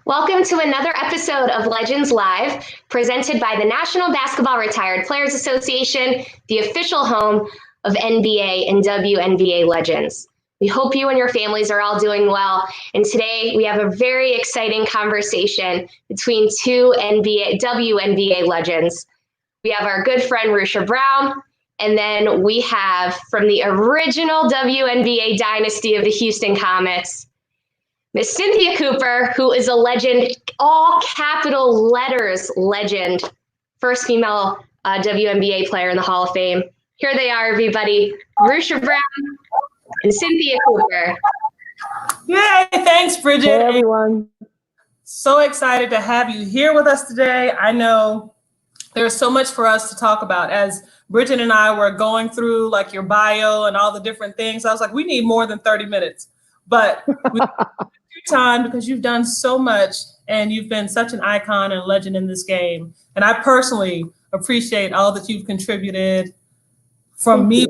Welcome to another episode of Legends Live, presented by the National Basketball Retired Players Association, the official home of NBA and WNBA legends. We hope you and your families are all doing well. And today we have a very exciting conversation between two WNBA legends. We have our good friend Rushia Brown, and then we have from the original WNBA dynasty of the Houston Comets, Miss Cynthia Cooper, who is a legend, all capital letters legend, first female WNBA player in the Hall of Fame. Here they are, everybody, Rushia Brown and Cynthia Cooper. Yay, thanks, Bridget. Hey, everyone. So excited to have you here with us today. I know there's so much for us to talk about. As Bridget and I were going through like your bio and all the different things, I was like, we need more than 30 minutes. But we time because you've done so much and you've been such an icon and legend in this game. And I personally appreciate all that you've contributed from me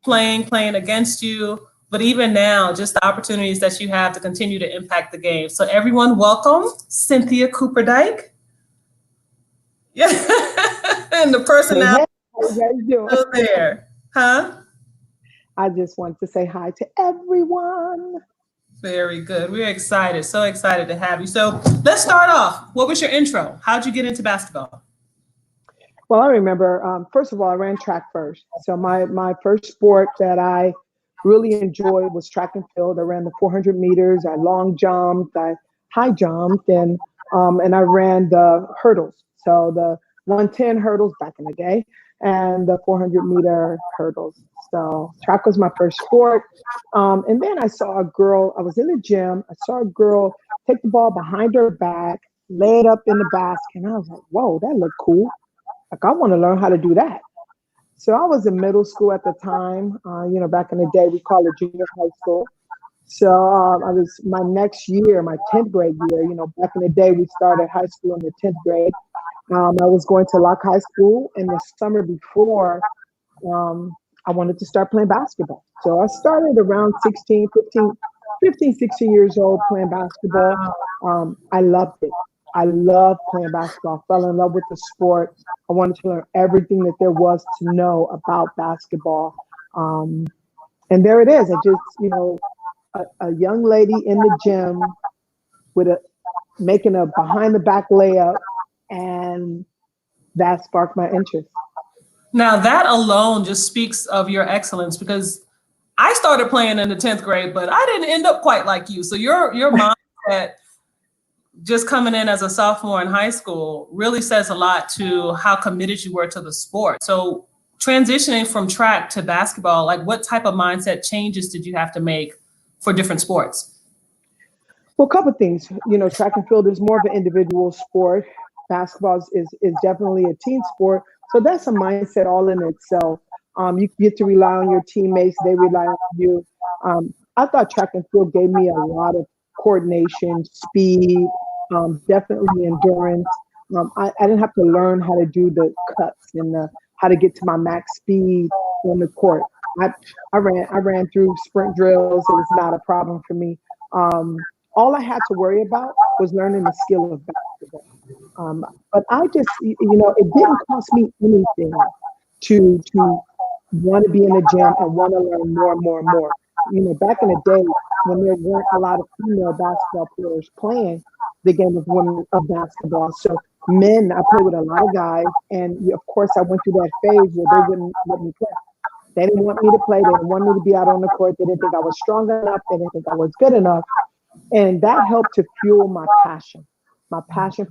playing against you, but even now, just the opportunities that you have to continue to impact the game. So everyone, welcome Cynthia Cooper Dyke. Yeah, and the personality still there, huh? I just want to say hi to everyone. Very good. We're excited. So excited to have you. So let's start off. What was your intro? How'd you get into basketball? Well, I remember, first of all, I ran track first. So my first sport that I really enjoyed was track and field. I ran the 400 meters. I long jumped. I high jumped. And I ran the hurdles. So the 110 hurdles back in the day and the 400-meter hurdles. So track was my first sport. And then I saw a girl, I was in the gym, I saw a girl take the ball behind her back, lay it up in the basket. And I was like, whoa, that looked cool. Like, I want to learn how to do that. So I was in middle school at the time. Back in the day, we called it junior high school. So I was my next year, my 10th grade year, back in the day, we started high school in the 10th grade. I was going to Locke High School, and the summer before, I wanted to start playing basketball. So I started around 15, 16 years old playing basketball. I loved it. I loved playing basketball. I fell in love with the sport. I wanted to learn everything that there was to know about basketball. And there it is. I just, a young lady in the gym with making a behind the back layup, and that sparked my interest. Now that alone just speaks of your excellence, because I started playing in the 10th grade, but I didn't end up quite like you. So your mindset just coming in as a sophomore in high school really says a lot to how committed you were to the sport. So transitioning from track to basketball, like what type of mindset changes did you have to make for different sports? Well, a couple of things. Track and field is more of an individual sport. Basketball is definitely a team sport. So that's a mindset all in itself. You get to rely on your teammates. They rely on you. I thought track and field gave me a lot of coordination, speed, definitely endurance. I didn't have to learn how to do the cuts and how to get to my max speed on the court. I ran through sprint drills. It was not a problem for me. All I had to worry about was learning the skill of basketball. But I just, it didn't cost me anything to want to be in the gym and want to learn more and more and more. Back in the day when there weren't a lot of female basketball players playing the game of women of basketball. So I played with a lot of guys, and of course I went through that phase where they wouldn't let me play. They didn't want me to play. They didn't want me to be out on the court. They didn't think I was strong enough. They didn't think I was good enough. And that helped to fuel my passion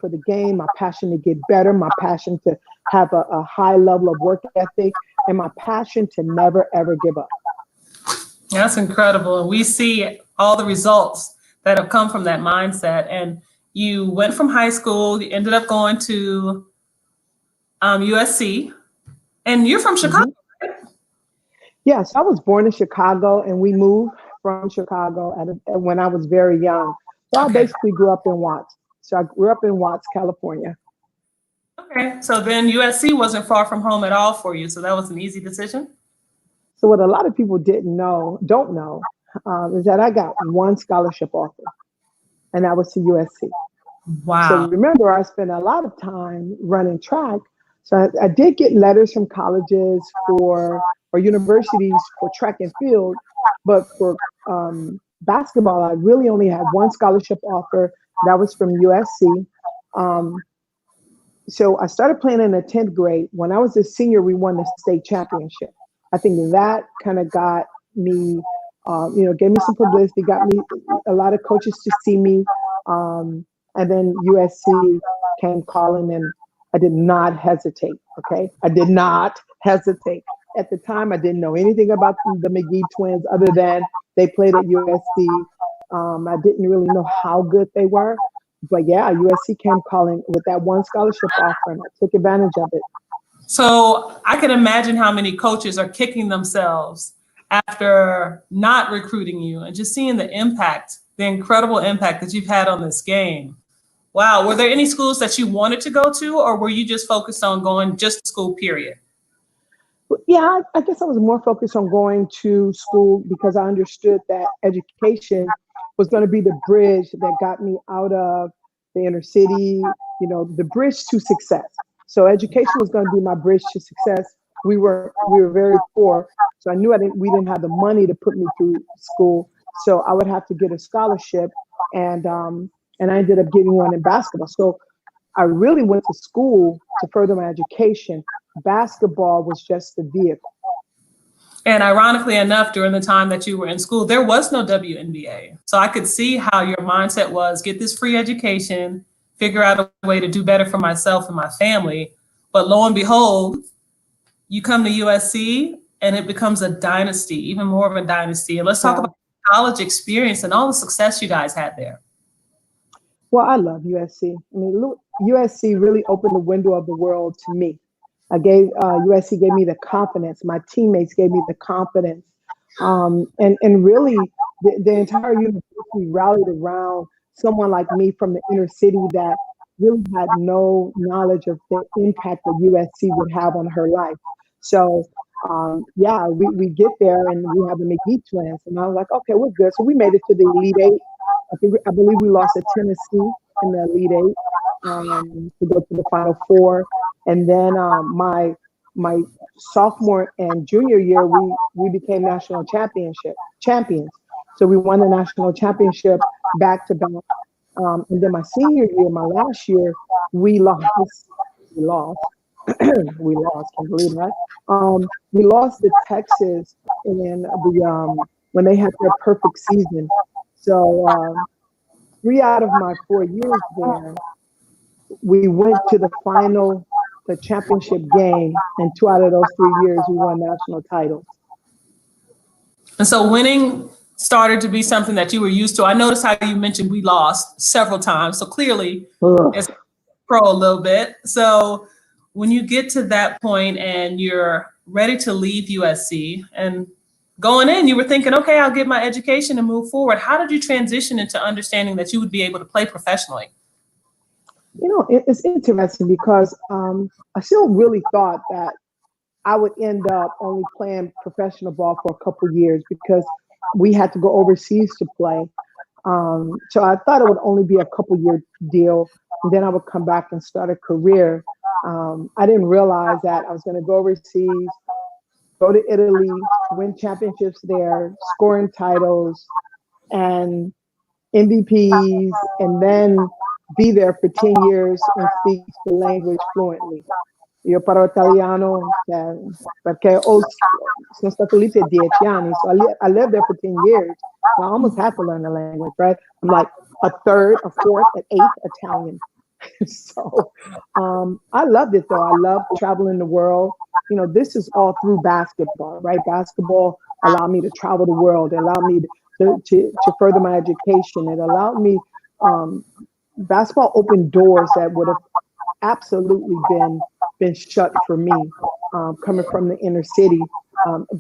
for the game, my passion to get better, my passion to have a high level of work ethic, and my passion to never, ever give up. That's incredible. And we see all the results that have come from that mindset. And you went from high school, you ended up going to USC, and you're from Chicago, right? Yes, I was born in Chicago, and we moved from Chicago when I was very young. So I basically grew up in Watts. So I grew up in Watts, California. Okay, so then USC wasn't far from home at all for you. So that was an easy decision? So what a lot of people don't know, is that I got one scholarship offer, and that was to USC. So Wow. remember, I spent a lot of time running track. So I did get letters from colleges or universities for track and field, but for basketball, I really only had one scholarship offer. That was from USC. Um, so I started playing in the 10th grade. When I was a senior, we won the state championship. I think that kind of got me, gave me some publicity, got me a lot of coaches to see me. And then USC came calling, and I did not hesitate. Okay. I did not hesitate. At the time, I didn't know anything about the McGee twins other than they played at USC. I didn't really know how good they were. But yeah, USC came calling with that one scholarship offer, and I took advantage of it. So I can imagine how many coaches are kicking themselves after not recruiting you and just seeing the impact, the incredible impact that you've had on this game. Wow. Were there any schools that you wanted to go to, or were you just focused on going just to school, period? Yeah, I guess I was more focused on going to school because I understood that education was going to be the bridge that got me out of the inner city, the bridge to success. So education was going to be my bridge to success. We were very poor, so I knew we didn't have the money to put me through school. So I would have to get a scholarship, and I ended up getting one in basketball. So I really went to school to further my education. Basketball was just the vehicle. And ironically enough, during the time that you were in school, there was no WNBA. So I could see how your mindset was get this free education, figure out a way to do better for myself and my family. But lo and behold, you come to USC and it becomes a dynasty, even more of a dynasty. And let's talk about college experience and all the success you guys had there. Well, I love USC. I mean, USC really opened the window of the world to me. USC gave me the confidence. My teammates gave me the confidence. And really, the entire university rallied around someone like me from the inner city that really had no knowledge of the impact that USC would have on her life. So, we get there and we have the McGee twins. And I was like, okay, we're good. So we made it to the Elite Eight. I believe we lost to Tennessee in the Elite Eight to go to the Final Four. And then my sophomore and junior year, we became national champions. So we won the national championship back to back. And then my senior year, my last year, we lost. We lost. Can't believe that. We lost to Texas in when they had their perfect season. So 3 out of my 4 years there, we went to the final, the championship game, and 2 out of those 3 years we won national titles. And so winning started to be something that you were used to. I noticed how you mentioned we lost several times. So clearly it's pro a little bit. So when you get to that point and you're ready to leave USC and going in, you were thinking, okay, I'll get my education and move forward. How did you transition into understanding that you would be able to play professionally? It's interesting because I still really thought that I would end up only playing professional ball for a couple of years because we had to go overseas to play. So I thought it would only be a couple year deal, and then I would come back and start a career. I didn't realize that I was going to go overseas, go to Italy, win championships there, scoring titles and MVPs, and then be there for 10 years and speak the language fluently. Io parlo italiano perché sono stato lì per 10 anni, so I lived there for 10 years. So I almost had to learn the language, right? I'm like a third, a fourth, an eighth Italian. So I loved it though. I loved traveling the world. This is all through basketball, right? Basketball allowed me to travel the world. It allowed me to further my education. It allowed me, basketball opened doors that would have absolutely been shut for me, coming from the inner city.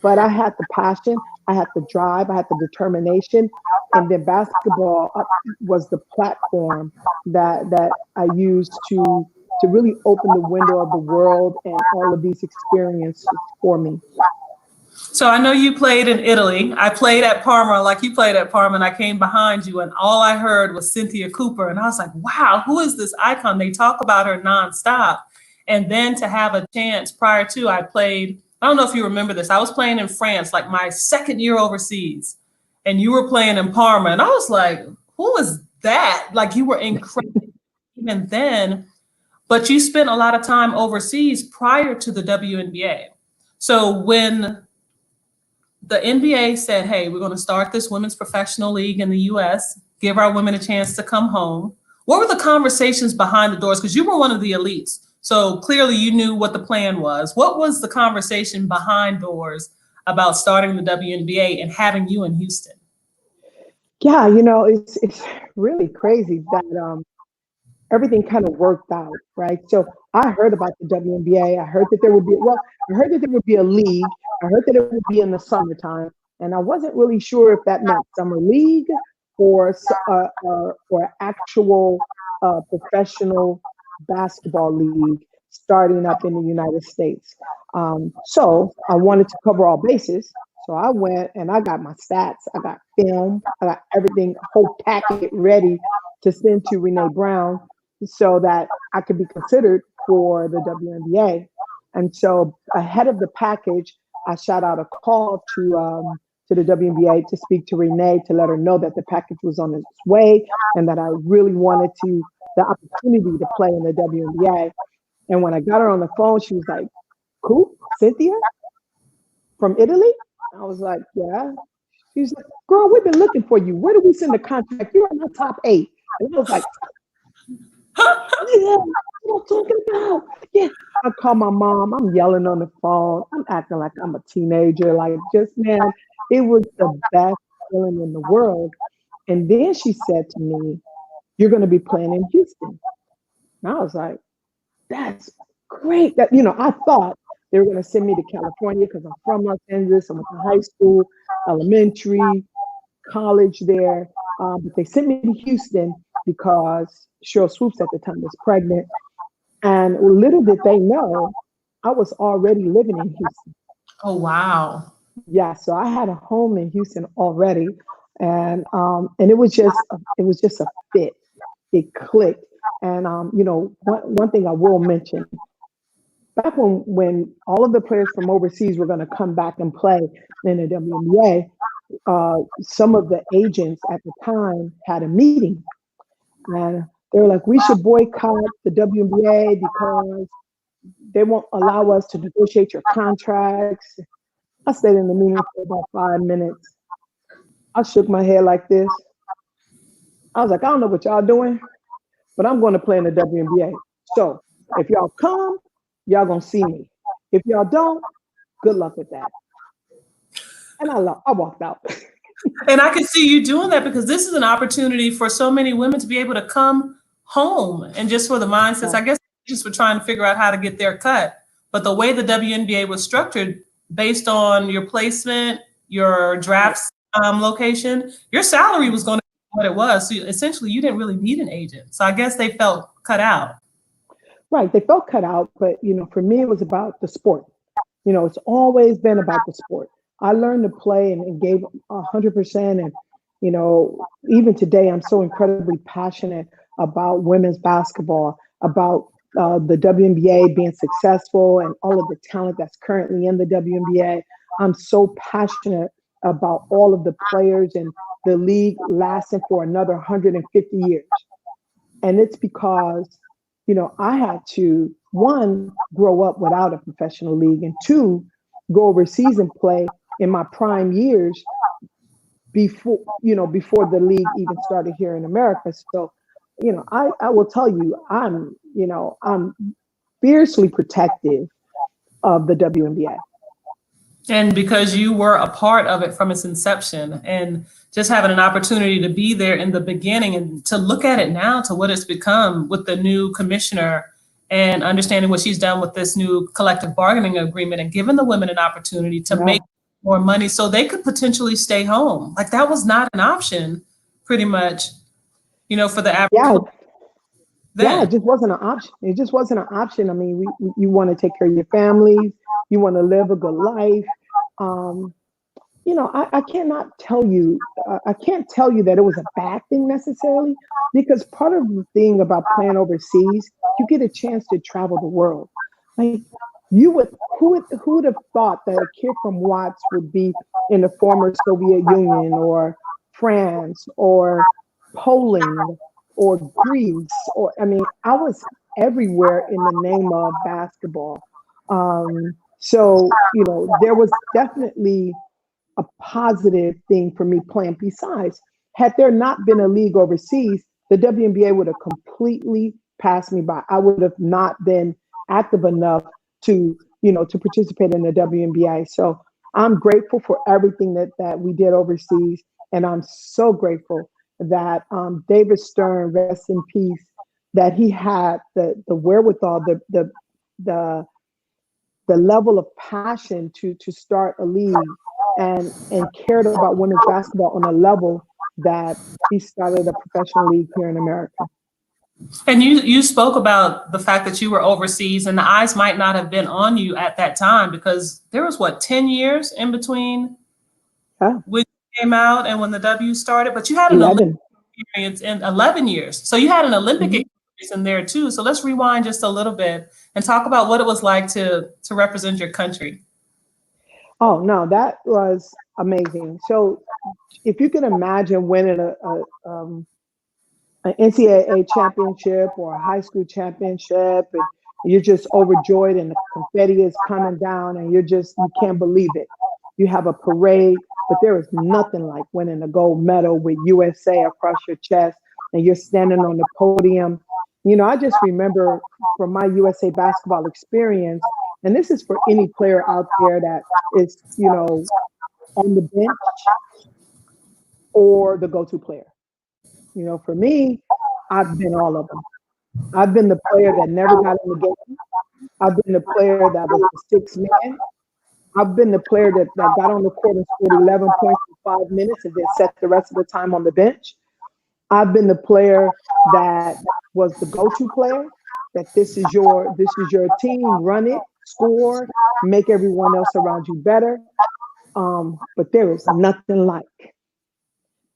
But I had the passion, I had the drive, I had the determination, and then basketball was the platform that I used to really open the window of the world and all of these experiences for me. So I know you played in Italy. I played at Parma like you played at Parma, and I came behind you, and all I heard was Cynthia Cooper. And I was like, wow, who is this icon? They talk about her nonstop. And then to have a chance prior to, I played, I don't know if you remember this, I was playing in France, like my second year overseas, and you were playing in Parma. And I was like, who is that? Like, you were incredible even then, but you spent a lot of time overseas prior to the WNBA. So when the NBA said, hey, we're going to start this women's professional league in the US, give our women a chance to come home, what were the conversations behind the doors? Because you were one of the elites. So clearly you knew what the plan was. What was the conversation behind doors about starting the WNBA and having you in Houston? Yeah, it's really crazy that everything kind of worked out, right? So I heard about the WNBA. I heard that there would be a league. I heard that it would be in the summertime, and I wasn't really sure if that meant summer league or actual professional basketball league starting up in the United States. So I wanted to cover all bases. So I went and I got my stats, I got film, I got everything, whole packet ready to send to Renee Brown so that I could be considered for the WNBA. And so ahead of the package, I shot out a call to the WNBA to speak to Renee to let her know that the package was on its way and that I really wanted the opportunity to play in the WNBA. And when I got her on the phone, she was like, "Cool, Cynthia from Italy?" I was like, "Yeah." She was like, "Girl, we've been looking for you. Where do we send the contract? You're in the top 8." And I was like, "Yeah, what I'm talking about." Yeah. I call my mom. I'm yelling on the phone. I'm acting like I'm a teenager. Like, just, man, it was the best feeling in the world. And then she said to me, "You're going to be playing in Houston." And I was like, "That's great." That, I thought they were going to send me to California because I'm from Los Angeles. I went to high school, elementary, college there. But they sent me to Houston because Sheryl Swoops at the time was pregnant. And little did they know, I was already living in Houston. Oh, wow. Yeah, so I had a home in Houston already. And it was just a fit. It clicked. And one thing I will mention, back when all of the players from overseas were going to come back and play in the WNBA, some of the agents at the time had a meeting, and they were like, "We should boycott the WNBA because they won't allow us to negotiate your contracts." I stayed in the meeting for about 5 minutes. I shook my head like this. I was like, "I don't know what y'all doing, but I'm going to play in the WNBA. So if y'all come, y'all gonna see me. If y'all don't, good luck with that." And I walked out. And I can see you doing that because this is an opportunity for so many women to be able to come home, and just for the mindsets, I guess just for trying to figure out how to get their cut. But the way the WNBA was structured based on your placement, your drafts location, your salary was going to be what it was. So essentially you didn't really need an agent. So I guess they felt cut out. Right, they felt cut out, but for me it was about the sport. It's always been about the sport. I learned to play and gave 100%, and even today I'm so incredibly passionate about women's basketball, about the WNBA being successful and all of the talent that's currently in the WNBA. I'm so passionate about all of the players and the league lasting for another 150 years. And it's because I had to, one, grow up without a professional league, and two, go overseas and play in my prime years before the league even started here in America. So, I will tell you, I'm fiercely protective of the WNBA. And because you were a part of it from its inception, and just having an opportunity to be there in the beginning and to look at it now to what it's become with the new commissioner and understanding what she's done with this new collective bargaining agreement and giving the women an opportunity to make more money so they could potentially stay home. Like, that was not an option pretty much, for the average. Yeah, it just wasn't an option. It just wasn't an option. I mean, you want to take care of your families, you want to live a good life, You know, I cannot tell you, I can't tell you that it was a bad thing necessarily, because part of the thing about playing overseas, you get a chance to travel the world. Like who would have thought that a kid from Watts would be in the former Soviet Union or France or Poland or Greece, or I mean, I was everywhere in the name of basketball. So, you know, there was definitely a positive thing for me playing. Besides, had there not been a league overseas, the WNBA would have completely passed me by. I would have not been active enough to, you know, to participate in the WNBA. So I'm grateful for everything that we did overseas. And I'm so grateful that David Stern, rest in peace, that he had the wherewithal, the level of passion to start a league and cared about women's basketball on a level that he started a professional league here in America. And you spoke about the fact that you were overseas and the eyes might not have been on you at that time, because there was 10 years in between when you came out and when the W started, but you had an Olympic experience in 11 years. So you had an Olympic experience in there too. So let's rewind just a little bit and talk about what it was like to represent your country. Oh, no, that was amazing. So if you can imagine winning an NCAA championship or a high school championship, and you're just overjoyed and the confetti is coming down and you can't believe it. You have a parade, but there is nothing like winning a gold medal with USA across your chest and you're standing on the podium. You know, I just remember from my USA basketball experience, and this is for any player out there that is, you know, on the bench or the go-to player. You know, for me, I've been all of them. I've been the player that never got in the game. I've been the player that was the sixth man. I've been the player that got on the court and scored 11 points in 5 minutes and then sat the rest of the time on the bench. I've been the player that was the go-to player, that this is your team, run it, score, make everyone else around you better. But there is nothing like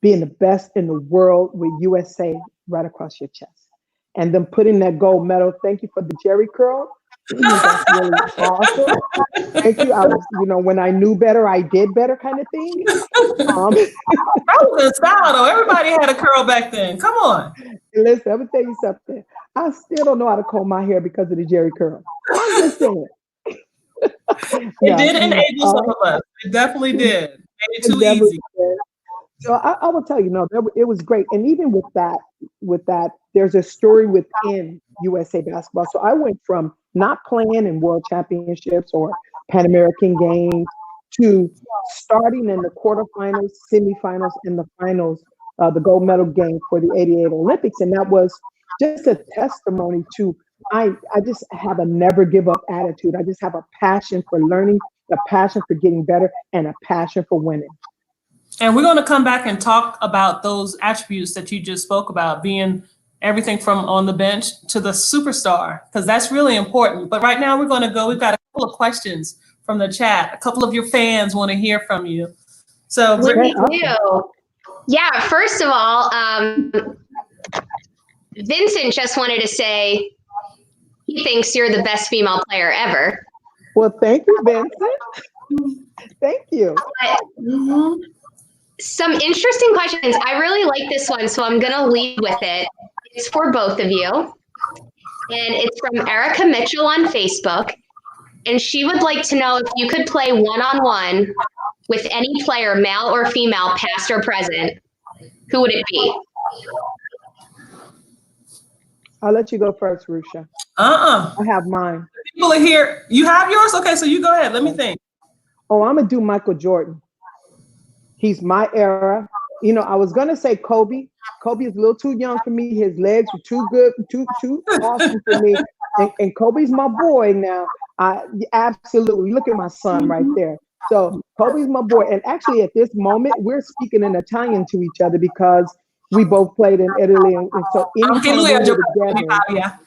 being the best in the world with USA right across your chest. And then putting that gold medal. Thank you for the Jerry curl. That's really awesome. Thank you. I was, you know, when I knew better, I did better kind of thing. That was a style though. Everybody had a curl back then. Come on. Listen, I'm gonna tell you something. I still don't know how to comb my hair because of the Jerry curl. I'm just saying. It did enable some of us. It definitely did. Made it too easy. So I will tell you, no, it was great. And even with that, there's a story within USA basketball. So I went from not playing in world championships or Pan American games to starting in the quarterfinals, semifinals, and the finals, the gold medal game for the '88 Olympics. And that was just a testimony to, I just have a never give up attitude. I just have a passion for learning, a passion for getting better, and a passion for winning. And we're going to come back and talk about those attributes that you just spoke about, being everything from on the bench to the superstar, because that's really important. But right now we've got a couple of questions from the chat. A couple of your fans want to hear from you. So we do. Yeah, first of all, Vincent just wanted to say he thinks you're the best female player ever. Well, thank you, Vincent. Thank you. Some interesting questions. I really like this one, so I'm going to lead with it. It's for both of you. And it's from Erica Mitchell on Facebook. And she would like to know if you could play one-on-one with any player, male or female, past or present, who would it be? I'll let you go first, Rushia. I have mine. People are here. You have yours? Okay, so you go ahead. Let me think. Oh, I'm going to do Michael Jordan. He's my era. You know, I was going to say Kobe. Kobe is a little too young for me. His legs were too good, too awesome for me. And Kobe's my boy now. Absolutely. Look at my son right there. So Kobe's my boy. And actually at this moment, we're speaking in Italian to each other because we both played in Italy. And so anytime we were together,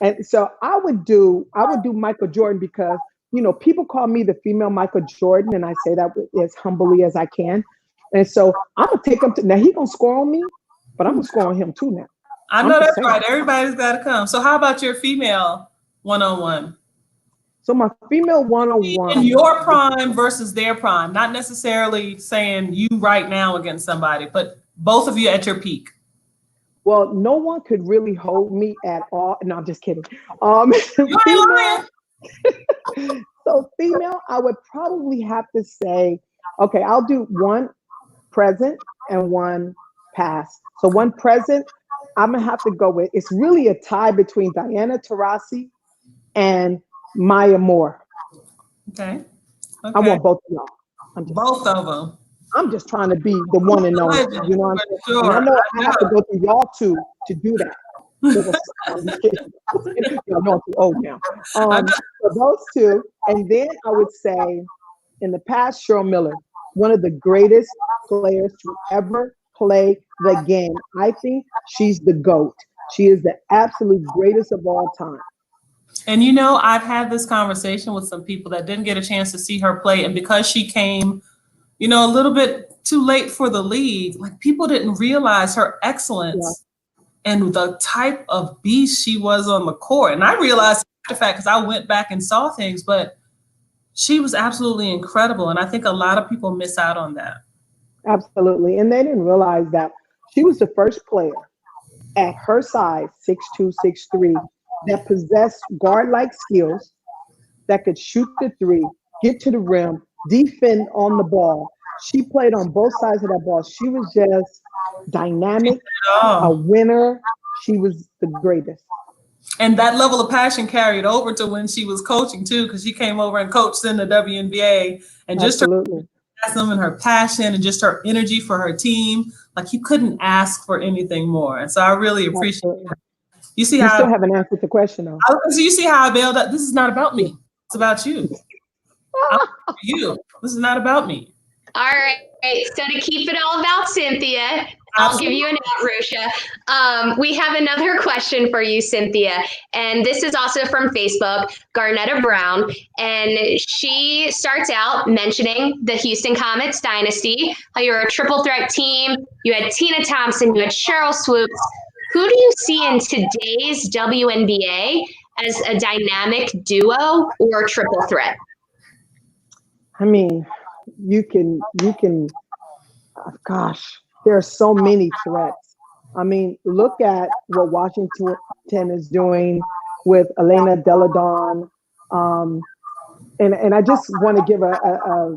and so I would do Michael Jordan because people call me the female Michael Jordan, and I say that as humbly as I can. And so I'm gonna take him to now. He's gonna score on me, but I'm gonna score on him too now. I know that's right. Everybody's got to come. So how about your female one-on-one? So my female one-on-one. In your prime versus their prime, not necessarily saying you right now against somebody, but both of you at your peak. Well, no one could really hold me at all. No, I'm just kidding. Female, so female, I would probably have to say, okay, I'll do one present and one past. So one present, I'm gonna have to go with, it's really a tie between Diana Taurasi and Maya Moore. Okay. I want both of y'all. Both of them. I'm just trying to be the one and only. You know what I'm saying? Sure. And I know I have to go through y'all two to do that. I'm just kidding. I'm too old now. So those two, and then I would say, in the past, Sheryl Miller, one of the greatest players to ever play the game. I think she's the GOAT. She is the absolute greatest of all time. And I've had this conversation with some people that didn't get a chance to see her play, and because she came, a little bit too late for the league, like people didn't realize her excellence and the type of beast she was on the court. And I realized the fact because I went back and saw things, but she was absolutely incredible. And I think a lot of people miss out on that. Absolutely. And they didn't realize that she was the first player at her size, 6'2", 6'3", that possessed guard-like skills, that could shoot the three, get to the rim, defend on the ball. She played on both sides of that ball. She was just dynamic, a winner. She was the greatest. And that level of passion carried over to when she was coaching too, because she came over and coached in the WNBA, and just her enthusiasm and her passion and just her energy for her team. Like you couldn't ask for anything more. And so I really appreciate it. You see how you still haven't answered the question though. So you see how I bailed up. This is not about me. It's about you. You. This is not about me. All right. So to keep it all about Cynthia, I'll give you an out, Rushia. We have another question for you, Cynthia. And this is also from Facebook, Garnetta Brown. And she starts out mentioning the Houston Comets dynasty, how you're a triple threat team. You had Tina Thompson, you had Sheryl Swoops. Who do you see in today's WNBA as a dynamic duo or triple threat? I mean, you can, gosh, there are so many threats. I mean, look at what Washington is doing with Elena Deladon. And I just want to give a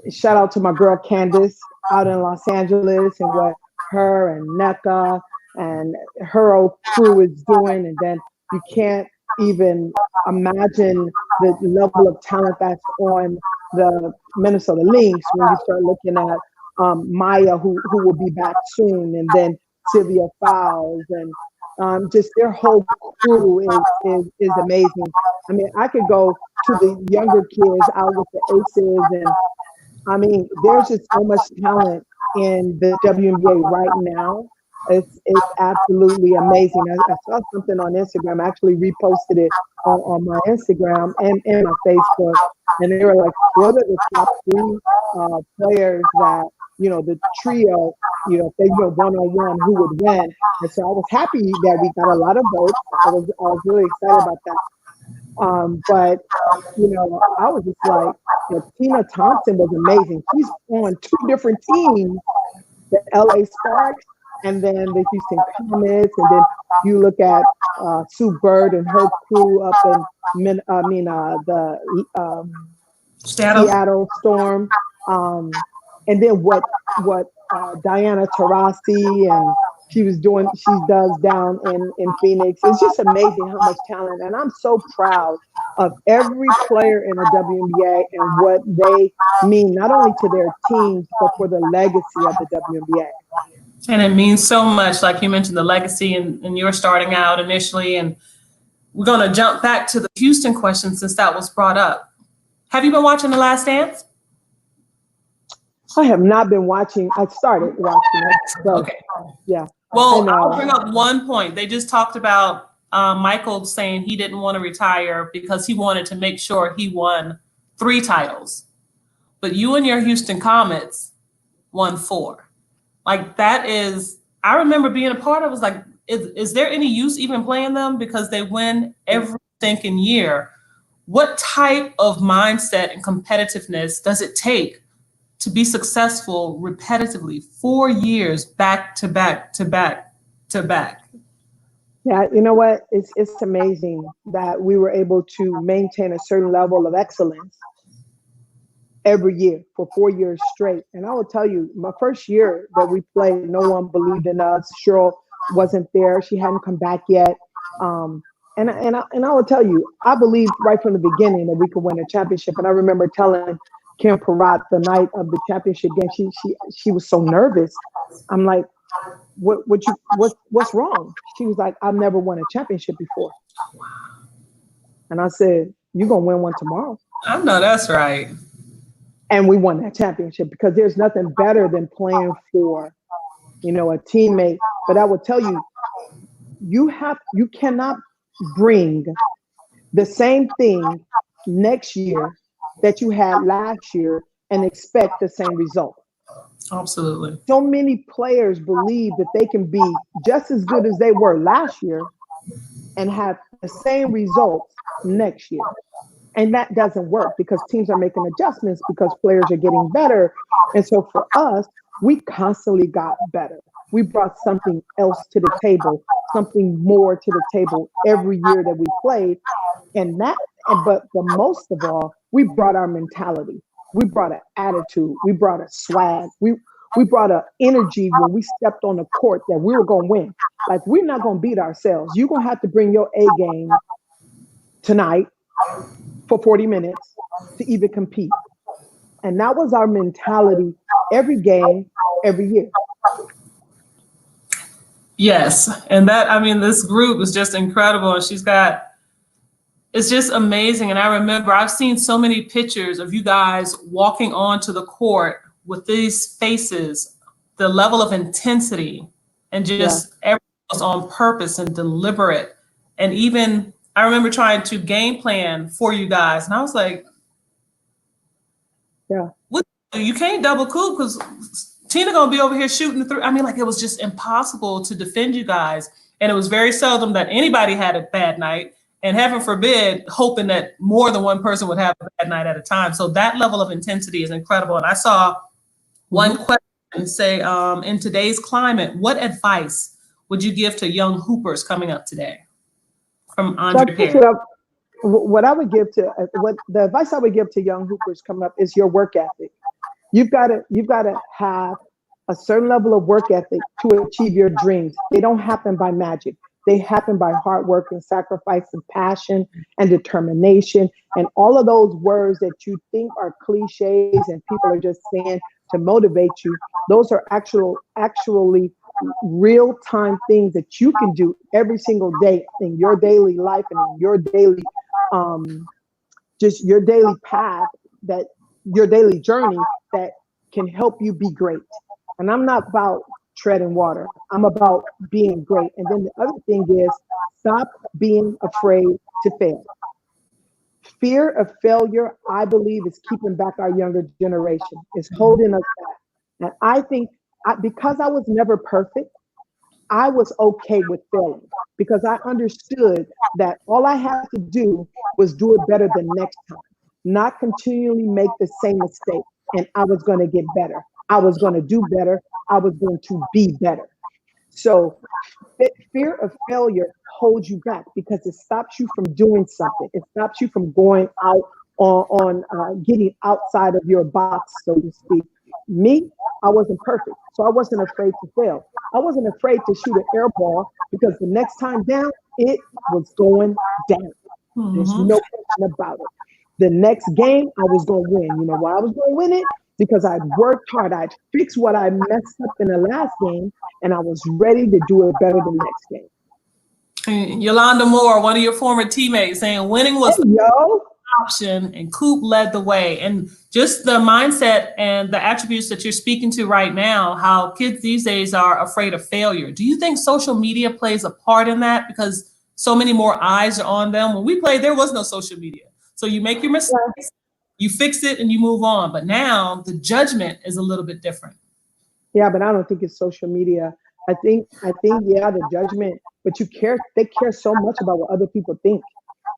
shout out to my girl Candace out in Los Angeles and what her and NECA and her old crew is doing. And then you can't even imagine the level of talent that's on the Minnesota Lynx when you start looking at Maya, who will be back soon, and then Sylvia Fowles, and just their whole crew is amazing. I mean, I could go to the younger kids out with the Aces, and I mean, there's just so much talent in the WNBA right now. It's absolutely amazing. I saw something on Instagram. I actually reposted it on my Instagram and my Facebook, and they were like, "What are the top 3 players that the trio, if they go one-on-one, who would win?" And so I was happy that we got a lot of votes. I was really excited about that. But I was just like, Tina Thompson was amazing. She's on 2 different teams, the LA Sparks and then the Houston Comets, and then you look at Sue Bird and her crew up in the Seattle Storm, and then what Diana Taurasi and she does down in Phoenix. It's just amazing how much talent, and I'm so proud of every player in the WNBA and what they mean not only to their teams but for the legacy of the WNBA. And it means so much, like you mentioned, the legacy and you're starting out initially. And we're going to jump back to the Houston question since that was brought up. Have you been watching The Last Dance? I have not been watching. I started watching it. So, okay. Yeah. Well, I'll bring up one point. They just talked about Michael saying he didn't want to retire because he wanted to make sure he won 3 titles. But you and your Houston Comets won 4. Like, that is, I remember being a part of it. Was like, is there any use even playing them because they win every stinking year? What type of mindset and competitiveness does it take to be successful repetitively 4 years back to back to back to back? Yeah, you know what? It's amazing that we were able to maintain a certain level of excellence every year for 4 years straight. And I will tell you, my first year that we played, no one believed in us. Sheryl wasn't there; she hadn't come back yet. And I will tell you, I believed right from the beginning that we could win a championship. And I remember telling Kim Peratt the night of the championship game, she was so nervous. I'm like, what's wrong? She was like, I've never won a championship before. And I said, you're gonna win one tomorrow. I know that's right. And we won that championship because there's nothing better than playing for, a teammate. But I will tell you, you cannot bring the same thing next year that you had last year and expect the same result. Absolutely. So many players believe that they can be just as good as they were last year and have the same results next year. And that doesn't work because teams are making adjustments because players are getting better. And so for us, we constantly got better. We brought something else to the table, something more to the table every year that we played. But the most of all, we brought our mentality. We brought an attitude. We brought a swag. We brought an energy when we stepped on the court that we were going to win. Like, we're not going to beat ourselves. You're going to have to bring your A game tonight for 40 minutes to even compete. And that was our mentality every game, every year. Yes. And this group is just incredible. And it's just amazing. And I remember I've seen so many pictures of you guys walking onto the court with these faces, the level of intensity, and just everything was on purpose and deliberate. And even I remember trying to game plan for you guys. And I was like, what? You can't double coop because Tina gonna be over here shooting the 3. It was just impossible to defend you guys. And it was very seldom that anybody had a bad night. And heaven forbid, hoping that more than one person would have a bad night at a time. So that level of intensity is incredible. And I saw one question say, in today's climate, what advice would you give to young hoopers coming up today? From Andre Perry. The advice I would give to young hoopers coming up is your work ethic. You've got to have a certain level of work ethic to achieve your dreams. They don't happen by magic. They happen by hard work and sacrifice and passion and determination. And all of those words that you think are cliches and people are just saying to motivate you, those are actually real-time things that you can do every single day in your daily life and in your daily, just your daily path, that your daily journey that can help you be great. And I'm not about treading water. I'm about being great. And then the other thing is, stop being afraid to fail. Fear of failure, I believe, is keeping back our younger generation. It's holding us back. And I think because I was never perfect, I was okay with failing because I understood that all I had to do was do it better the next time, not continually make the same mistake. And I was going to get better. I was going to do better. I was going to be better. So fear of failure holds you back because it stops you from doing something. It stops you from going out on getting outside of your box, so to speak. Me, I wasn't perfect, so I wasn't afraid to fail. I wasn't afraid to shoot an air ball because the next time down, it was going down. There's no question about it. The next game, I was going to win. You know why I was going to win it? Because I'd worked hard. I'd fixed what I messed up in the last game, and I was ready to do it better the next game. Yolanda Moore, one of your former teammates, saying winning was the option and Coop led the way. And just the mindset and the attributes that you're speaking to right now, how kids these days are afraid of failure. Do you think social media plays a part in that? Because so many more eyes are on them. When we played, there was no social media. So you make your mistakes, you fix it, and you move on. But now the judgment is a little bit different. Yeah, but I don't think it's social media. I think, yeah, the judgment, but they care so much about what other people think.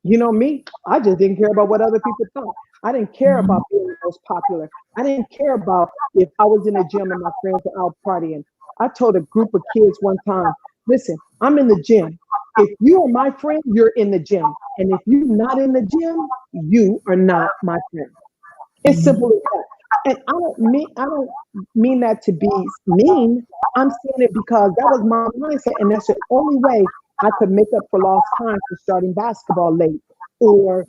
You know me, I just didn't care about what other people thought. I didn't care about being the most popular. I didn't care about if I was in the gym and my friends were out partying. I told a group of kids one time, listen, I'm in the gym. If you are my friend, you're in the gym. And if you're not in the gym, you are not my friend. It's simple as that. And I don't mean that to be mean. I'm saying it because that was my mindset, and that's the only way I could make up for lost time for starting basketball late, or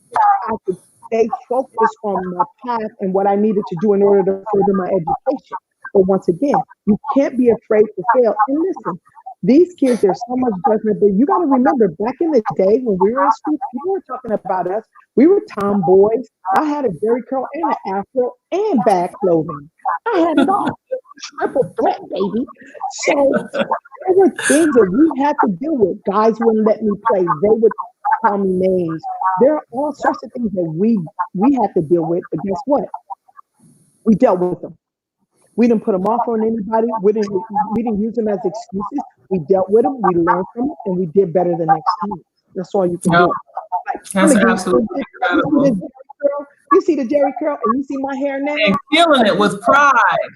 I could stay focused on my path and what I needed to do in order to further my education. But once again, you can't be afraid to fail. And listen, these kids, there's so much judgment, but you got to remember back in the day when we were in school, people were talking about us. We were tomboys. I had a jerry curl and an afro and bad clothing. I had it all. Triple threat, baby. So there were things that we had to deal with. Guys wouldn't let me play. They would call me names. There are all sorts of things that we had to deal with. But guess what? We dealt with them. We didn't put them off on anybody. We didn't use them as excuses. We dealt with them. We learned from it, and we did better the next time. That's all you can do. That's absolutely incredible. You see the jerry curl, and you see my hair now. And feeling it with pride.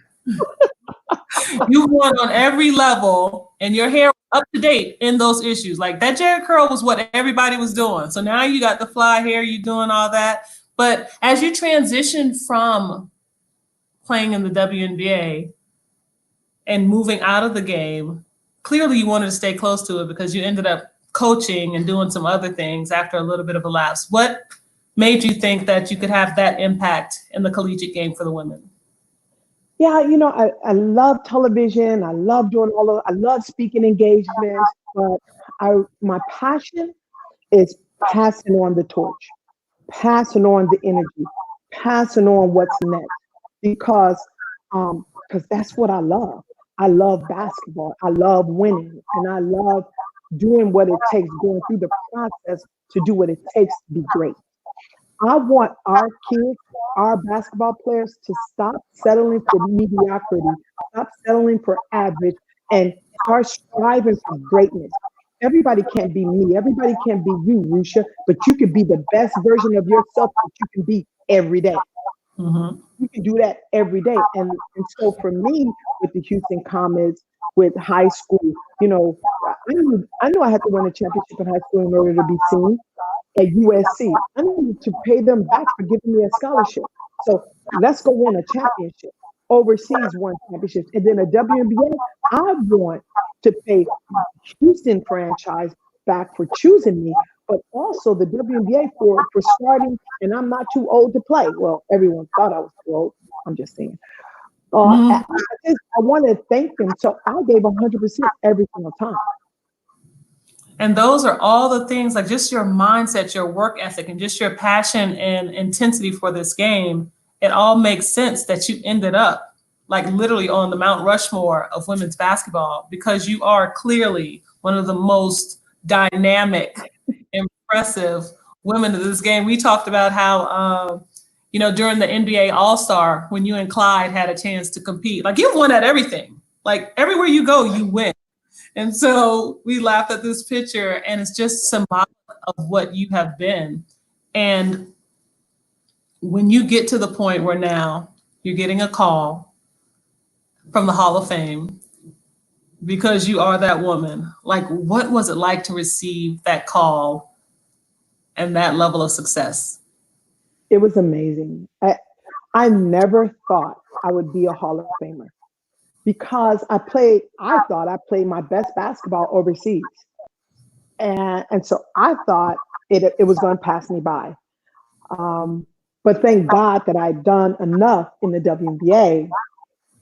You won on every level, and your hair was up to date in those issues. Like that jerry curl was what everybody was doing. So now you got the fly hair, you doing all that. But as you transition from playing in the WNBA and moving out of the game, clearly you wanted to stay close to it because you ended up coaching and doing some other things after a little bit of a lapse. What made you think that you could have that impact in the collegiate game for the women? Yeah, I love television. I love I love speaking engagements, but my passion is passing on the torch, passing on the energy, passing on what's next, because that's what I love. I love basketball. I love winning, and I love doing what it takes, going through the process to do what it takes to be great. I want our kids, our basketball players, to stop settling for mediocrity, stop settling for average, and start striving for greatness. Everybody can't be me. Everybody can't be you, Rushia, but you can be the best version of yourself that you can be every day. Mm-hmm. You can do that every day. And so for me, with the Houston Comets, with high school, I knew I had to win a championship in high school in order to be seen. At USC, I needed to pay them back for giving me a scholarship. So let's go win a championship. Overseas won championships. And then a WNBA, I want to pay Houston franchise back for choosing me, but also the WNBA for starting, and I'm not too old to play. Well, everyone thought I was too old. I'm just saying. I want to thank them. So I gave 100% every single time. And those are all the things, like just your mindset, your work ethic, and just your passion and intensity for this game. It all makes sense that you ended up like literally on the Mount Rushmore of women's basketball, because you are clearly one of the most dynamic, impressive women of this game. We talked about how, during the NBA All-Star, when you and Clyde had a chance to compete, like you won at everything. Like everywhere you go, you win. And so we laughed at this picture, and it's just symbolic of what you have been. And when you get to the point where now you're getting a call from the Hall of Fame because you are that woman, like what was it like to receive that call and that level of success? It was amazing. I never thought I would be a Hall of Famer, because I thought I played my best basketball overseas. And so I thought it was going to pass me by. But thank God that I'd done enough in the WNBA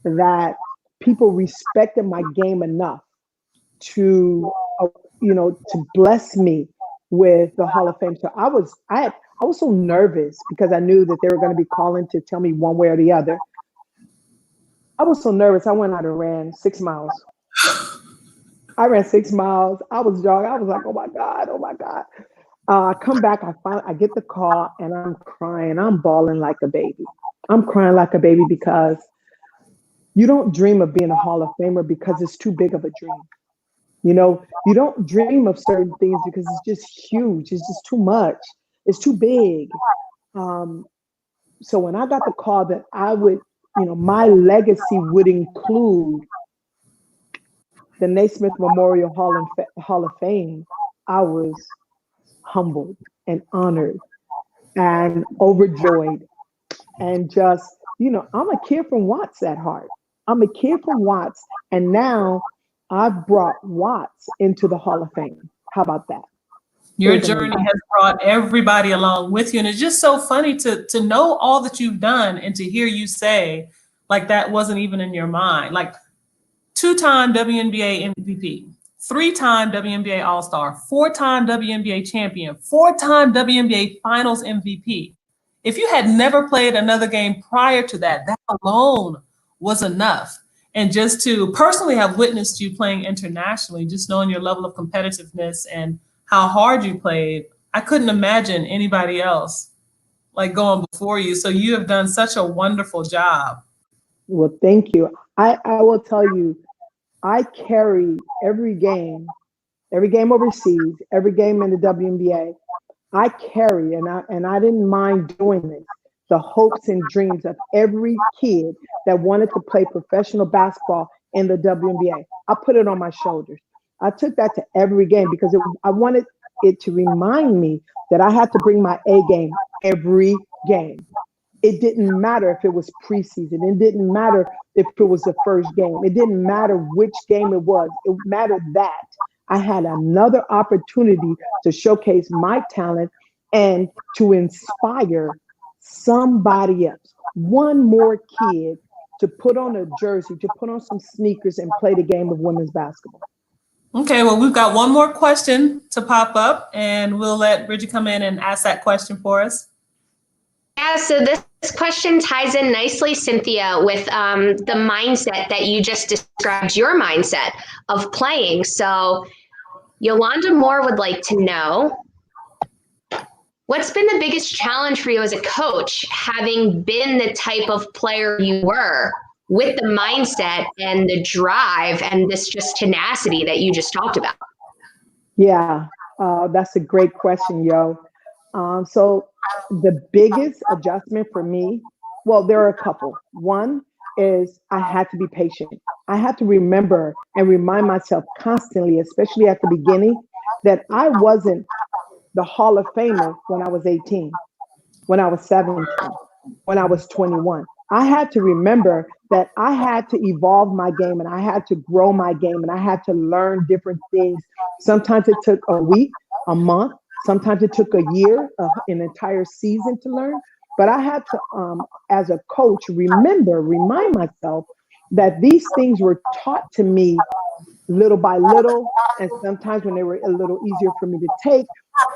that people respected my game enough to bless me with the Hall of Fame. So I was so nervous because I knew that they were going to be calling to tell me one way or the other. I was so nervous. I went out and ran 6 miles. I ran 6 miles. I was jogging. I was like, oh my God, oh my God. I come back, I get the call and I'm crying. I'm bawling like a baby. I'm crying like a baby because you don't dream of being a Hall of Famer because it's too big of a dream. You know, you don't dream of certain things because it's just huge. It's just too much. It's too big. So when I got the call that I would, my legacy would include the Naismith Memorial Hall of Fame, I was humbled and honored and overjoyed. And just, I'm a kid from Watts at heart. I'm a kid from Watts. And now I've brought Watts into the Hall of Fame. How about that? Your journey has brought everybody along with you. And it's just so funny to know all that you've done and to hear you say, like, that wasn't even in your mind. Like, 2-time WNBA MVP, 3-time WNBA All-Star, 4-time WNBA champion, 4-time WNBA Finals MVP. If you had never played another game prior to that, that alone was enough. And just to personally have witnessed you playing internationally, just knowing your level of competitiveness and how hard you played, I couldn't imagine anybody else like going before you. So you have done such a wonderful job. Well, thank you. I will tell you, I carry every game overseas, every game in the WNBA. I carry, and I didn't mind doing this, the hopes and dreams of every kid that wanted to play professional basketball in the WNBA. I put it on my shoulders. I took that to every game because I wanted it to remind me that I had to bring my A game every game. It didn't matter if it was preseason. It didn't matter if it was the first game. It didn't matter which game it was. It mattered that I had another opportunity to showcase my talent and to inspire somebody else, one more kid to put on a jersey, to put on some sneakers and play the game of women's basketball. Okay, well, we've got one more question to pop up and we'll let Bridget come in and ask that question for us. Yeah, so this question ties in nicely, Cynthia, with the mindset that you just described, your mindset of playing. So Yolanda Moore would like to know, what's been the biggest challenge for you as a coach, having been the type of player you were, with the mindset and the drive and this just tenacity that you just talked about? Yeah, that's a great question, Yo. So the biggest adjustment for me, well, there are a couple. One is I had to be patient. I had to remember and remind myself constantly, especially at the beginning, that I wasn't the Hall of Famer when I was 18, when I was 17, when I was 21. I had to remember that I had to evolve my game and I had to grow my game and I had to learn different things. Sometimes it took a week, a month. Sometimes it took a year, an entire season to learn. But I had to, as a coach, remind myself that these things were taught to me little by little. And sometimes when they were a little easier for me to take,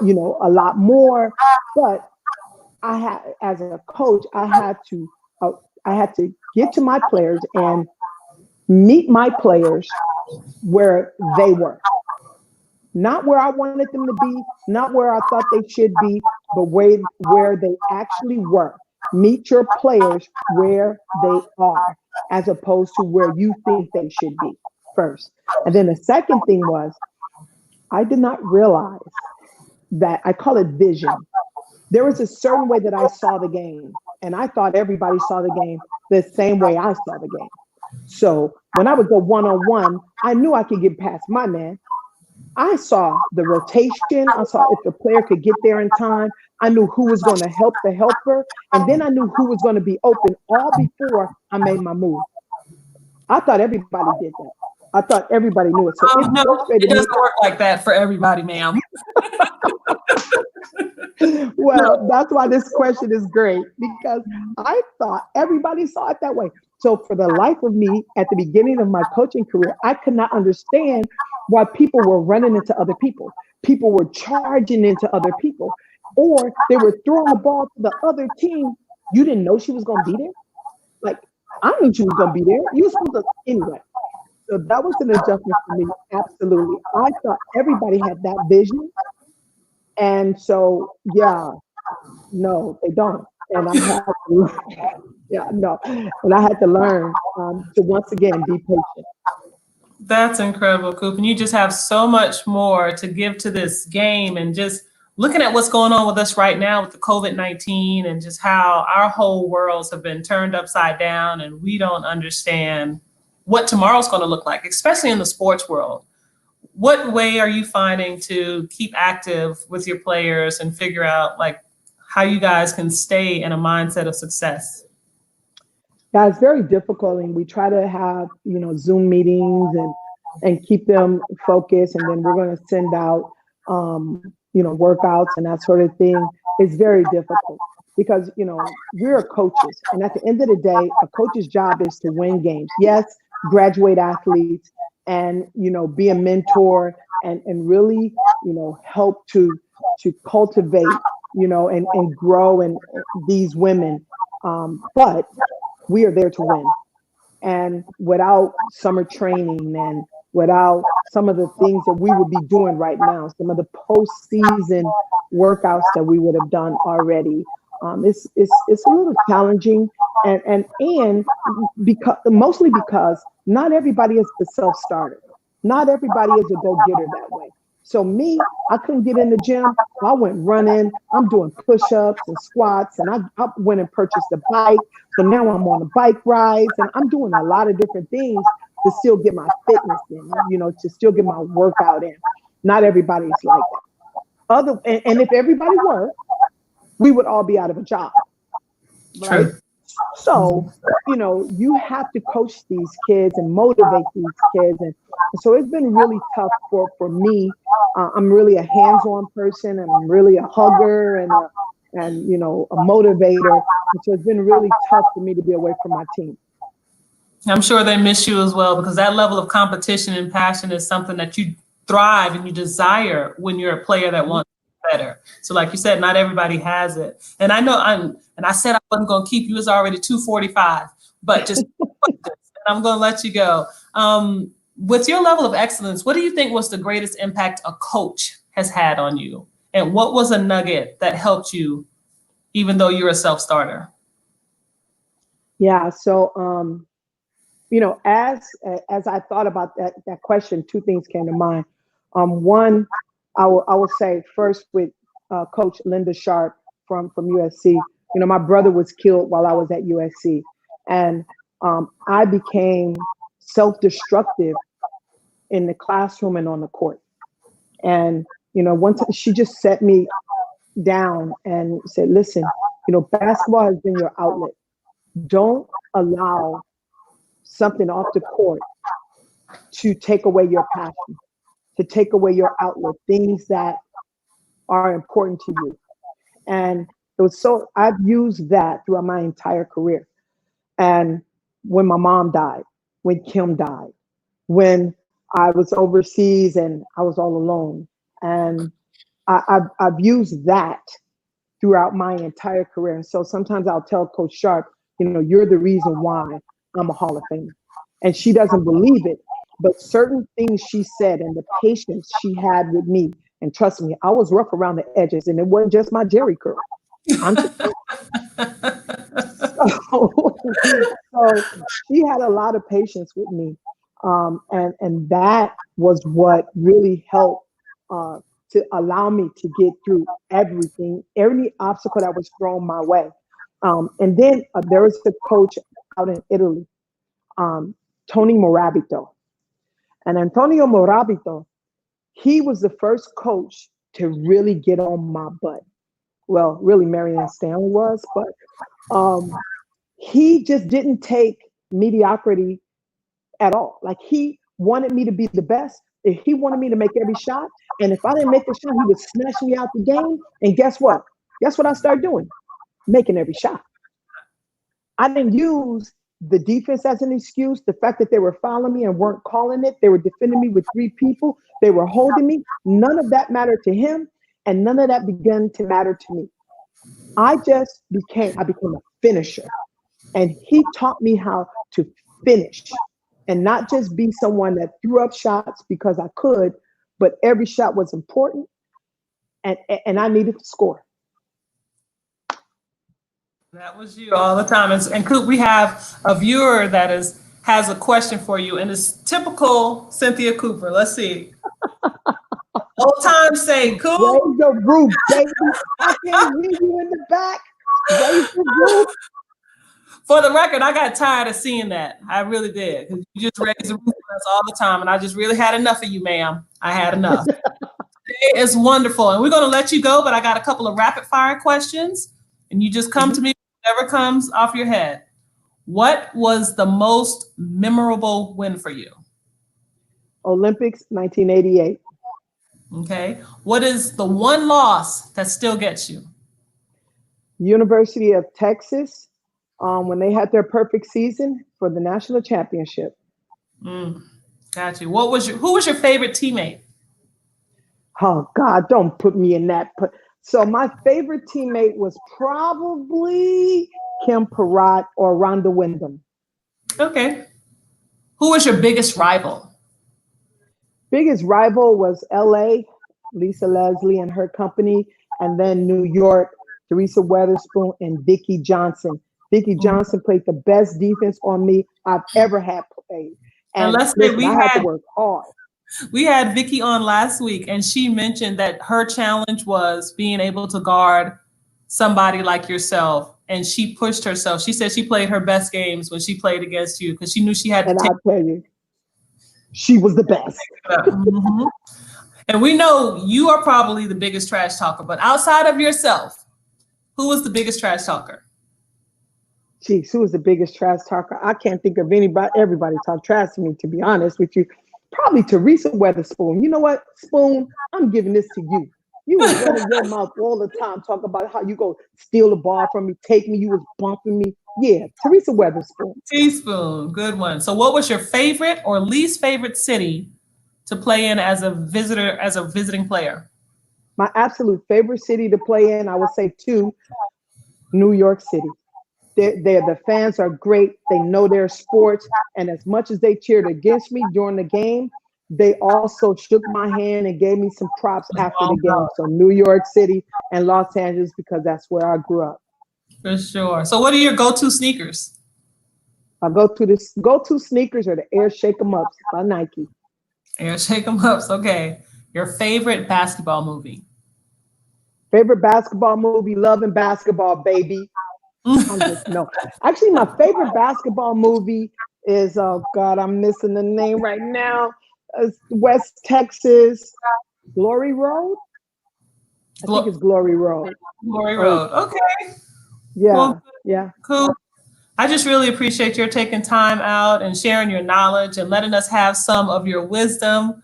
a lot more. But I had, as a coach, I had to get to my players and meet my players where they were. Not where I wanted them to be, not where I thought they should be, but where they actually were. Meet your players where they are, as opposed to where you think they should be first. And then the second thing was, I did not realize that, I call it vision. There was a certain way that I saw the game, and I thought everybody saw the game the same way I saw the game. So when I would go one-on-one, I knew I could get past my man. I saw the rotation. I saw if the player could get there in time. I knew who was going to help the helper. And then I knew who was going to be open all before I made my move. I thought everybody did that. I thought everybody knew it. So it doesn't work like that for everybody, ma'am. Well, that's why this question is great, because I thought everybody saw it that way. So for the life of me, at the beginning of my coaching career, I could not understand why people were running into other people. People were charging into other people, or they were throwing the ball to the other team. You didn't know she was going to be there? Like, I knew she was going to be there. You were supposed to, anyway. So that was an adjustment for me. Absolutely. I thought everybody had that vision. And so, yeah, no, they don't. And I had to, yeah, no. And I had to learn to once again be patient. That's incredible, Coop. And you just have so much more to give to this game, and just looking at what's going on with us right now with the COVID-19, and just how our whole worlds have been turned upside down, and we don't understand what tomorrow's going to look like, especially in the sports world. What way are you finding to keep active with your players and figure out like how you guys can stay in a mindset of success? Yeah, it's very difficult, and we try to have, Zoom meetings and keep them focused, and then we're going to send out workouts and that sort of thing. It's very difficult because we're coaches, and at the end of the day, a coach's job is to win games. Yes, graduate athletes, and be a mentor, and really help to cultivate and grow and these women, but we are there to win. And without summer training and without some of the things that we would be doing right now, some of the postseason workouts that we would have done already, it's a little challenging, and mostly because not everybody is the self-starter. Not everybody is a go-getter that way. So me, I couldn't get in the gym. I went running. I'm doing push-ups and squats, and I went and purchased a bike. So now I'm on the bike rides, and I'm doing a lot of different things to still get my fitness in, to still get my workout in. Not everybody's like that. And if everybody were, we would all be out of a job, right? True. So, you have to coach these kids and motivate these kids. And so it's been really tough for me. I'm really a hands-on person, and I'm really a hugger and a motivator. And so it's been really tough for me to be away from my team. I'm sure they miss you as well, because that level of competition and passion is something that you thrive and you desire when you're a player that wants better. So like you said, not everybody has it. And I know I said I wasn't going to keep you. It's already 2:45, but just I'm going to let you go. With your level of excellence, what do you think was the greatest impact a coach has had on you? And what was a nugget that helped you, even though you're a self-starter? Yeah. So, as I thought about that question, two things came to mind. One, I will say first with Coach Linda Sharp from USC. My brother was killed while I was at USC, and I became self-destructive in the classroom and on the court. And one time she just set me down and said, "Listen, basketball has been your outlet. Don't allow something off the court to take away your passion, to take away your outlet, things that are important to you." And I've used that throughout my entire career. And when my mom died, when Kim died, when I was overseas and I was all alone, and I've used that throughout my entire career. And so sometimes I'll tell Coach Sharp, you're the reason why I'm a Hall of Famer. And she doesn't believe it, but certain things she said and the patience she had with me, and trust me, I was rough around the edges, and it wasn't just my Jerry curl. So she had a lot of patience with me, and that was what really helped to allow me to get through everything, every obstacle that was thrown my way. And then there was the coach out in Italy, Tony Morabito. And Antonio Morabito, he was the first coach to really get on my butt. Well, really Marianne Stanley was, but he just didn't take mediocrity at all. Like, he wanted me to be the best. If he wanted me to make every shot, and if I didn't make the shot, he would snatch me out the game. And guess what? Guess what I started doing? Making every shot. I didn't use the defense as an excuse. The fact that they were fouling me and weren't calling it, they were defending me with three people, they were holding me. None of that mattered to him, and none of that began to matter to me. I became a finisher, and he taught me how to finish. and not just be someone that threw up shots because I could, but every shot was important, and I needed to score. That was you all the time. And Coop, we have a viewer that has a question for you, and it's typical Cynthia Cooper. Let's see. Old time say, Coop. Raise the roof, baby. I can hear you in the back. Raise the roof. For the record, I got tired of seeing that. I really did. Because you just raised the roof for us all the time, and I just really had enough of you, ma'am. I had enough. Today is wonderful, and we're going to let you go, but I got a couple of rapid fire questions, and you just come to me. Whatever comes off your head. What was the most memorable win for you? Olympics, 1988. Okay. What is the one loss that still gets you? University of Texas, when they had their perfect season for the national championship. Got you. Who was your favorite teammate? Oh God, don't put me in that. So my favorite teammate was probably Kim Perrott or Rhonda Wyndham. Okay. Who was your biggest rival? Biggest rival was LA, Lisa Leslie and her company, and then New York, Teresa Weatherspoon and Vicki Johnson. Vicki Johnson played the best defense on me I've ever had played. And let's say I had to work hard. We had Vicki on last week, and she mentioned that her challenge was being able to guard somebody like yourself, and she pushed herself. She said she played her best games when she played against you because she knew she had to I'll tell you, she was the best. And we know you are probably the biggest trash talker, but outside of yourself, who was the biggest trash talker? Jeez, who was the biggest trash talker? I can't think of anybody. Everybody talked trash to me, to be honest with you. Probably Teresa Weatherspoon. You know what, Spoon? I'm giving this to you. You was running your mouth all the time, talking about how you go steal the ball from me, take me, you was bumping me. Yeah, Teresa Weatherspoon. Teaspoon, good one. So what was your favorite or least favorite city to play in as a visiting player? My absolute favorite city to play in, I would say two, New York City. The fans are great. They know their sports. And as much as they cheered against me during the game, they also shook my hand and gave me some props after the game. So New York City and Los Angeles, because that's where I grew up. For sure. So what are your go-to sneakers? My go-to sneakers are the Air Shake 'em Ups by Nike. Air Shake 'em Ups. Okay. Your favorite basketball movie? Favorite basketball movie, Love and Basketball, baby. No. Actually, my favorite basketball movie is, oh God, I'm missing the name right now. West Texas, Glory Road? I think it's Glory Road. Glory Road. Okay. Yeah. Well, yeah. Cool. I just really appreciate your taking time out and sharing your knowledge and letting us have some of your wisdom.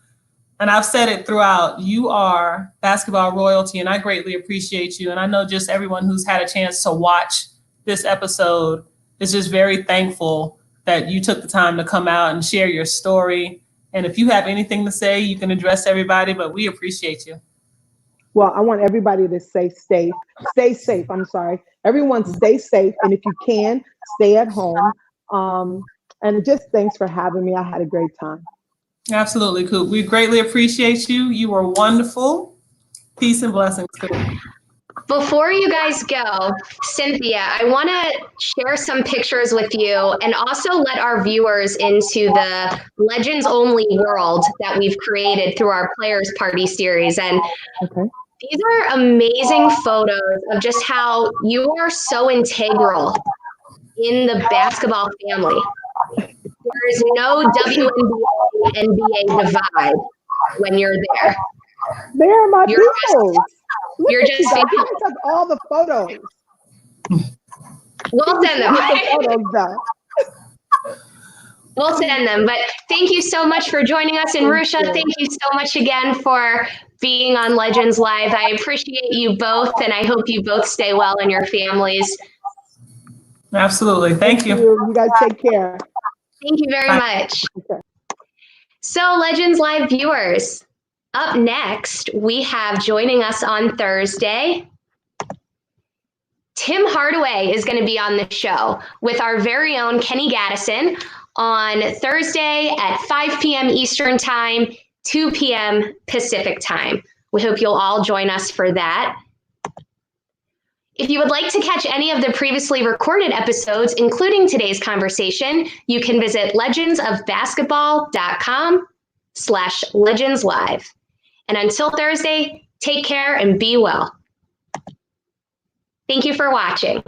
And I've said it throughout, you are basketball royalty, and I greatly appreciate you. And I know just everyone who's had a chance to watch this episode is just very thankful that you took the time to come out and share your story. And if you have anything to say, you can address everybody, but we appreciate you. Well, I want everybody to stay safe. I'm sorry. Everyone stay safe. And if you can, stay at home. And just thanks for having me. I had a great time. Absolutely, Coop. We greatly appreciate you. You are wonderful. Peace and blessings, Coop. Before you guys go, Cynthia, I want to share some pictures with you and also let our viewers into the Legends Only world that we've created through our Players Party series. And these are amazing photos of just how you are so integral in the basketball family. There is no WNBA NBA divide when you're there. They're my people. You're just I took all the photos. We'll send them. We'll send them. But thank you so much for joining us. And Rushia, thank you so much again for being on Legends Live. I appreciate you both, and I hope you both stay well in your families. Absolutely. Thank you. You guys take care. Thank you very much. Okay. So, Legends Live viewers, up next, we have joining us on Thursday, Tim Hardaway is going to be on the show with our very own Kenny Gaddison on Thursday at 5 p.m. Eastern Time, 2 p.m. Pacific Time. We hope you'll all join us for that. If you would like to catch any of the previously recorded episodes, including today's conversation, you can visit legendsofbasketball.com/legendslive. And until Thursday, take care and be well. Thank you for watching.